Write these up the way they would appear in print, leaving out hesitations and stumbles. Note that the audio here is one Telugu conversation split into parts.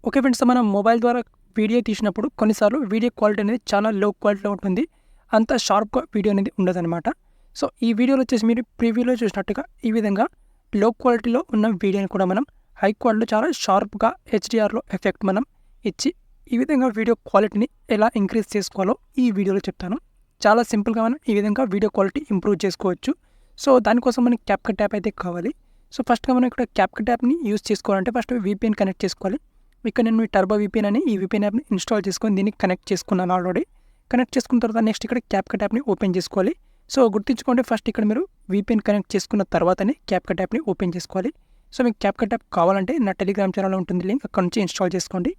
ఓకే ఫ్రెండ్స్, మనం మొబైల్ ద్వారా వీడియో తీసినప్పుడు కొన్నిసార్లు వీడియో క్వాలిటీ అనేది చాలా లో క్వాలిటీలో ఉంటుంది. అంత షార్ప్‌గా వీడియో అనేది ఉండదనమాట. సో, ఈ వీడియోలో వచ్చేసి మీరు ప్రివ్యూలో చూసినట్టుగా ఈ విధంగా లో క్వాలిటీలో ఉన్న వీడియోని కూడా మనం హై క్వాలిటీలో చాలా షార్ప్‌గా హెచ్‌డీఆర్‌లో ఎఫెక్ట్ మనం ఇచ్చి ఈ విధంగా వీడియో క్వాలిటీని ఎలా ఇంక్రీజ్ చేసుకోవాలో ఈ వీడియోలో చెప్తాను. చాలా సింపుల్‌గా మనం ఈ విధంగా వీడియో క్వాలిటీ ఇంప్రూవ్ చేసుకోవచ్చు. సో, దానికోసం మనకి క్యాప్‌కట్ యాప్ అయితే కావాలి. సో, ఫస్ట్‌గా మనం ఇక్కడ క్యాప్‌కట్ యాప్‌ని యూజ్ చేసుకోవాలంటే ఫస్ట్ వీపీఎన్ కనెక్ట్ చేసుకోవాలి. ఇక్కడ నేను ఈ టర్బో వీపీఎన్ అని ఈ వీపీఎన్ యాప్‌ని ఇన్‌స్టాల్ చేసుకొని దీన్ని కనెక్ట్ చేసుకున్నాను ఆల్రెడీ. కనెక్ట్ చేసుకున్న తర్వాత నెక్స్ట్ ఇక్కడ క్యాప్‌కట్ యాప్‌ని ఓపెన్ చేసుకోవాలి. సో, గుర్తుంచుకోండి, ఫస్ట్ ఇక్కడ మీరు వీపీఎన్ కనెక్ట్ చేసుకున్న తర్వాతనే క్యాప్‌కట్ యాప్‌ని ఓపెన్ చేసుకోవాలి. సో, మీకు క్యాప్‌కట్ యాప్ కావాలంటే నా టెలిగ్రామ్ ఛానల్‌లో ఉంటుంది లింక్, అక్కడ నుంచి ఇన్‌స్టాల్ చేసుకోండి.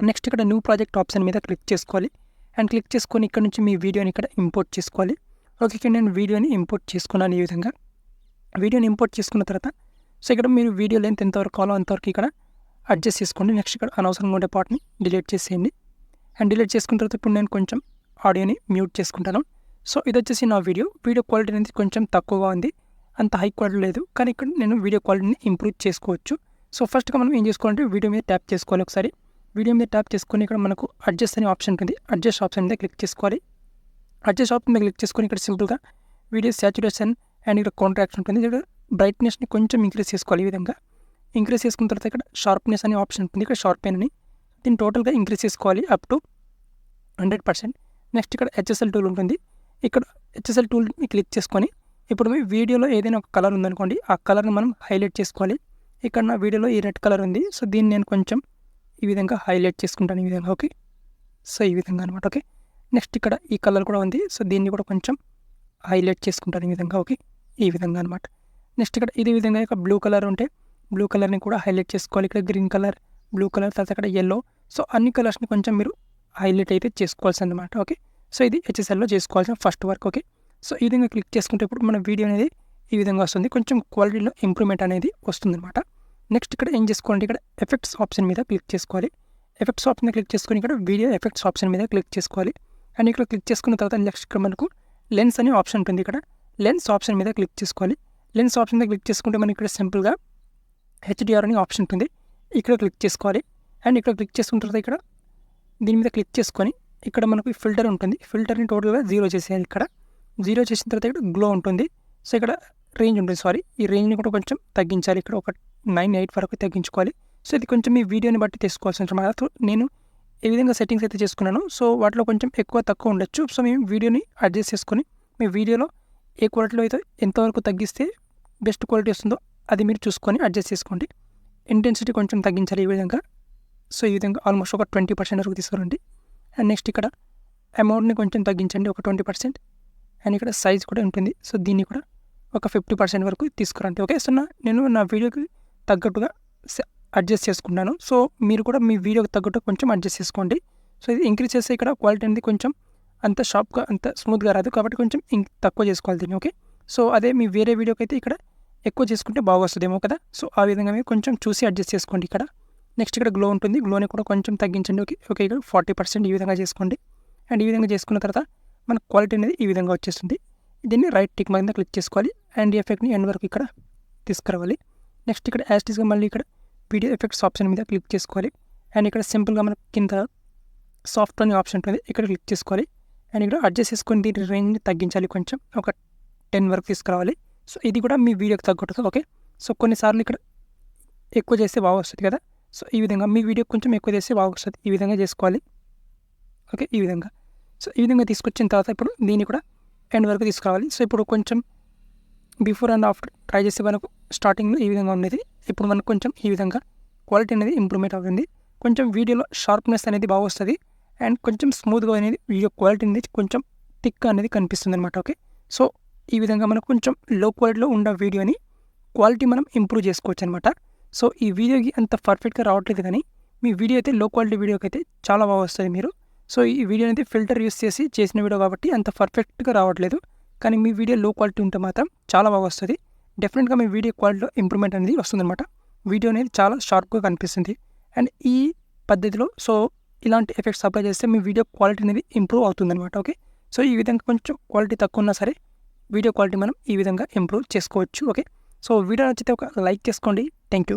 నెక్స్ట్ ఇక్కడ న్యూ ప్రాజెక్ట్ ఆప్షన్ మీద క్లిక్ చేసుకోవాలి. అండ్ క్లిక్ చేసుకొని ఇక్కడ నుంచి మీ వీడియోని ఇక్కడ ఇంపోర్ట్ చేసుకోవాలి. ఓకే, ఇక్కడ నేను వీడియోని ఇంపోర్ట్ చేసుకున్నాను ఈ విధంగా. వీడియోని ఇంపోర్ట్ చేసుకున్న తర్వాత సో, ఇక్కడ మీరు వీడియో లెంత్ ఎంతవరకు కావాలో అంతవరకు ఇక్కడ అడ్జస్ట్ చేసుకోండి. నెక్స్ట్ ఇక్కడ అనవసరంగా ఉండే పార్ట్ని డిలీట్ చేసేయండి. అండ్ డిలీట్ చేసుకున్న తర్వాత ఇప్పుడు నేను కొంచెం ఆడియోని మ్యూట్ చేసుకుంటాను. సో, ఇది వచ్చేసి నా వీడియో క్వాలిటీ అనేది కొంచెం తక్కువగా ఉంది, అంత హై క్వాలిటీ లేదు. కానీ ఇక్కడ నేను వీడియో క్వాలిటీని ఇంప్రూవ్ చేసుకోవచ్చు. సో, ఫస్ట్గా మనం ఏం చేసుకోవాలంటే వీడియో మీద ట్యాప్ చేసుకోవాలి. ఒకసారి వీడియో మీద ట్యాప్ చేసుకొని ఇక్కడ మనకు అడ్జస్ట్ అనే ఆప్షన్ ఉంటుంది. అడ్జస్ట్ ఆప్షన్ మీద క్లిక్ చేసుకోవాలి. అడ్జస్ట్ ఆప్షన్ మీద క్లిక్ చేసుకొని ఇక్కడ సింపుల్గా వీడియో సాచురేషన్ అండ్ ఇక్కడ కాంట్రాక్షన్ ఉంటుంది. ఇక్కడ బ్రైట్నెస్ని కొంచెం ఇంక్రీజ్ చేసుకోవాలి. ఈ విధంగా ఇంక్రీజ్ చేసుకున్న తర్వాత ఇక్కడ షార్ప్నెస్ అనే ఆప్షన్ ఉంటుంది. ఇక్కడ షార్పెన్ అని దీన్ని టోటల్గా ఇంక్రీజ్ చేసుకోవాలి అప్ టు 100%. నెక్స్ట్ ఇక్కడ హెచ్ఎస్ఎల్ టూల్ ఉంటుంది. ఇక్కడ హెచ్ఎస్ఎల్ టూల్ని క్లిక్ చేసుకొని ఇప్పుడు మీ వీడియోలో ఏదైనా ఒక కలర్ ఉందనుకోండి, ఆ కలర్ని మనం హైలైట్ చేసుకోవాలి. ఇక్కడ నా వీడియోలో ఈ రెడ్ కలర్ ఉంది. సో, దీన్ని నేను కొంచెం ఈ విధంగా హైలైట్ చేసుకుంటాను ఈ విధంగా. ఓకే, సో ఈ విధంగా అనమాట. ఓకే, నెక్స్ట్ ఇక్కడ ఈ కలర్ కూడా ఉంది. సో, దీన్ని కూడా కొంచెం హైలైట్ చేసుకుంటాను ఈ విధంగా. ఓకే, ఈ విధంగా అనమాట. నెక్స్ట్ ఇక్కడ ఇదే విధంగా ఇక బ్లూ కలర్ ఉంటే బ్లూ కలర్ని కూడా హైలైట్ చేసుకోవాలి. ఇక్కడ గ్రీన్ కలర్, బ్లూ కలర్, తర్వాత ఇక్కడ ఎల్లో. సో, అన్ని కలర్స్ని కొంచెం మీరు హైలైట్ అయితే చేసుకోవాల్సి అనమాట. ఓకే, సో ఇది హెచ్ఎస్ఎల్లో చేసుకోవాల్సిన ఫస్ట్ వర్క్. ఓకే, సో ఈ విధంగా క్లిక్ చేసుకుంటే ఇప్పుడు మన వీడియో అనేది ఈ విధంగా వస్తుంది. కొంచెం క్వాలిటీలో ఇంప్రూవ్మెంట్ అనేది వస్తుంది అనమాట. నెక్స్ట్ ఇక్కడ ఏం చేసుకోవాలంటే ఇక్కడ ఎఫెక్ట్స్ ఆప్షన్ మీద క్లిక్ చేసుకోవాలి. ఎఫెక్ట్స్ ఆప్షన్ మీద క్లిక్ చేసుకొని ఇక్కడ వీడియో ఎఫెక్ట్స్ ఆప్షన్ మీద క్లిక్ చేసుకోవాలి. అండ్ ఇక్కడ క్లిక్ చేసుకున్న తర్వాత నెక్స్ట్ ఇక్కడ మనకు లెన్స్ అనే ఆప్షన్ ఉంటుంది. ఇక్కడ లెన్స్ ఆప్షన్ మీద క్లిక్ చేసుకోవాలి. లెన్స్ ఆప్షన్ మీద క్లిక్ చేసుకుంటే మనకి ఇక్కడ సింపుల్గా హెచ్డిఆర్ అనే ఆప్షన్ ఉంటుంది. ఇక్కడ క్లిక్ చేసుకోవాలి. అండ్ ఇక్కడ క్లిక్ చేసుకున్న తర్వాత ఇక్కడ దీని మీద క్లిక్ చేసుకొని ఇక్కడ మనకు ఫిల్టర్ ఉంటుంది. ఫిల్టర్ని టోటల్గా 0 చేసేయాలి. ఇక్కడ 0 చేసిన తర్వాత ఇక్కడ గ్లో ఉంటుంది. సో, ఇక్కడ రేంజ్ ఉంటుంది. ఈ రేంజ్ని కూడా కొంచెం తగ్గించాలి. ఇక్కడ ఒక 9:8 వరకు తగ్గించుకోవాలి. సో, ఇది కొంచెం మీ వీడియోని బట్టి తీసుకోవాల్సిన అనమాట. నేను ఏ విధంగా సెట్టింగ్స్ అయితే చేసుకున్నాను. సో, వాటిలో కొంచెం ఎక్కువ తక్కువ ఉండొచ్చు. సో, మేము వీడియోని అడ్జస్ట్ చేసుకొని మీ వీడియోలో ఏ క్వాలిటీలో అయితే ఎంతవరకు తగ్గిస్తే బెస్ట్ క్వాలిటీ వస్తుందో అది మీరు చూసుకొని అడ్జస్ట్ చేసుకోండి. ఇంటెన్సిటీ కొంచెం తగ్గించాలి ఈ విధంగా. సో, ఈ విధంగా ఆల్మోస్ట్ ఒక 20% వరకు తీసుకురండి. అండ్ నెక్స్ట్ ఇక్కడ అమౌంట్ని కొంచెం తగ్గించండి ఒక 20%. అండ్ ఇక్కడ సైజ్ కూడా ఉంటుంది. సో, దీన్ని కూడా ఒక 50% వరకు తీసుకురండి. ఓకే, సో నేను నా వీడియోకి తగ్గట్టుగా అడ్జస్ట్ చేసుకుంటాను. సో, మీరు కూడా మీ వీడియోకి తగ్గట్టు కొంచెం అడ్జస్ట్ చేసుకోండి. సో, ఇది ఇంక్రీజ్ చేస్తే ఇక్కడ క్వాలిటీ అనేది కొంచెం అంత షార్ప్గా అంత స్మూత్గా రాదు, కాబట్టి కొంచెం తక్కువ చేసుకోవాలి దీన్ని. ఓకే, సో అదే మీ వేరే వీడియోకి అయితే ఇక్కడ ఎక్కువ చేసుకుంటే బాగా వస్తుందేమో కదా. సో, ఆ విధంగా మీరు కొంచెం చూసి అడ్జస్ట్ చేసుకోండి. ఇక్కడ నెక్స్ట్ ఇక్కడ గ్లో ఉంటుంది. గ్లోని కూడా కొంచెం తగ్గించండి. ఓకే, ఇక్కడ 40% ఈ విధంగా చేసుకోండి. అండ్ ఈ విధంగా చేసుకున్న తర్వాత మన క్వాలిటీ అనేది ఈ విధంగా వచ్చేస్తుంది. దీన్ని రైట్ టిక్ మీద క్లిక్ చేసుకోవాలి. అండ్ ఈ ఎఫెక్ట్ని ఎండ్ వరకు ఇక్కడ తీసుకురావాలి. నెక్స్ట్ ఇక్కడ యాస్టీస్గా మళ్ళీ ఇక్కడ వీడియో ఎఫెక్ట్స్ ఆప్షన్ మీద క్లిక్ చేసుకోవాలి. అండ్ ఇక్కడ సింపుల్గా మనకు కింద సాఫ్ట్ అనే ఆప్షన్ ఉంటుంది. ఇక్కడ క్లిక్ చేసుకోవాలి. అండ్ ఇక్కడ అడ్జస్ట్ చేసుకొని దీని రేంజ్ని తగ్గించాలి, కొంచెం ఒక 10 వరకు తీసుకురావాలి. సో, ఇది కూడా మీ వీడియోకి తగ్గట్టుగా. ఓకే, సో కొన్నిసార్లు ఇక్కడ ఎక్కువ చేస్తే బాగా వస్తుంది కదా. సో, ఈ విధంగా మీ వీడియో కొంచెం ఎక్కువ చేస్తే బాగా వస్తుంది. ఈ విధంగా చేసుకోవాలి. ఓకే, ఈ విధంగా. సో, ఈ విధంగా తీసుకొచ్చిన తర్వాత ఇప్పుడు దీన్ని కూడా ఎండ్ వరకు తీసుకురావాలి. సో, ఇప్పుడు కొంచెం బిఫోర్ అండ్ ఆఫ్టర్ ట్రై చేస్తే మనకు స్టార్టింగ్లో ఈ విధంగా ఉండేది. ఇప్పుడు మనకు కొంచెం ఈ విధంగా క్వాలిటీ అనేది ఇంప్రూవ్మెంట్ అవుతుంది. కొంచెం వీడియోలో షార్ప్నెస్ అనేది బాగా వస్తుంది. అండ్ కొంచెం స్మూత్గా అనేది వీడియో క్వాలిటీ అనేది కొంచెం థిక్ అనేది కనిపిస్తుంది అనమాట. ఓకే, సో ఈ విధంగా మనకు కొంచెం లో క్వాలిటీలో ఉన్న వీడియోని క్వాలిటీ మనం ఇంప్రూవ్ చేసుకోవచ్చు అనమాట. సో, ఈ వీడియోకి అంత పర్ఫెక్ట్గా రావట్లేదు, కానీ మీ వీడియో అయితే లో క్వాలిటీ వీడియోకి అయితే చాలా బాగా వస్తుంది మీరు. సో, ఈ వీడియో అయితే ఫిల్టర్ యూస్ చేసి చేసిన వీడియో కాబట్టి అంత పర్ఫెక్ట్గా రావట్లేదు, కానీ మీ వీడియో లో క్వాలిటీ ఉంటే మాత్రం చాలా బాగా వస్తుంది. డెఫినెట్గా మీ వీడియో క్వాలిటీలో ఇంప్రూవ్మెంట్ అనేది వస్తుందన్నమాట. వీడియో అనేది చాలా షార్ప్గా కనిపిస్తుంది. అండ్ ఈ పద్ధతిలో సో ఇలాంటి ఎఫెక్ట్స్ అప్లై చేస్తే మీ వీడియో క్వాలిటీ అనేది ఇంప్రూవ్ అవుతుందన్నమాట. ఓకే, సో ఈ విధంగా కొంచెం క్వాలిటీ తక్కువ ఉన్నా సరే వీడియో క్వాలిటీ మనం ఈ విధంగా ఇంప్రూవ్ చేసుకోవచ్చు. ఓకే, సో వీడియో నచ్చితే ఒక లైక్ చేసుకోండి. Thank you.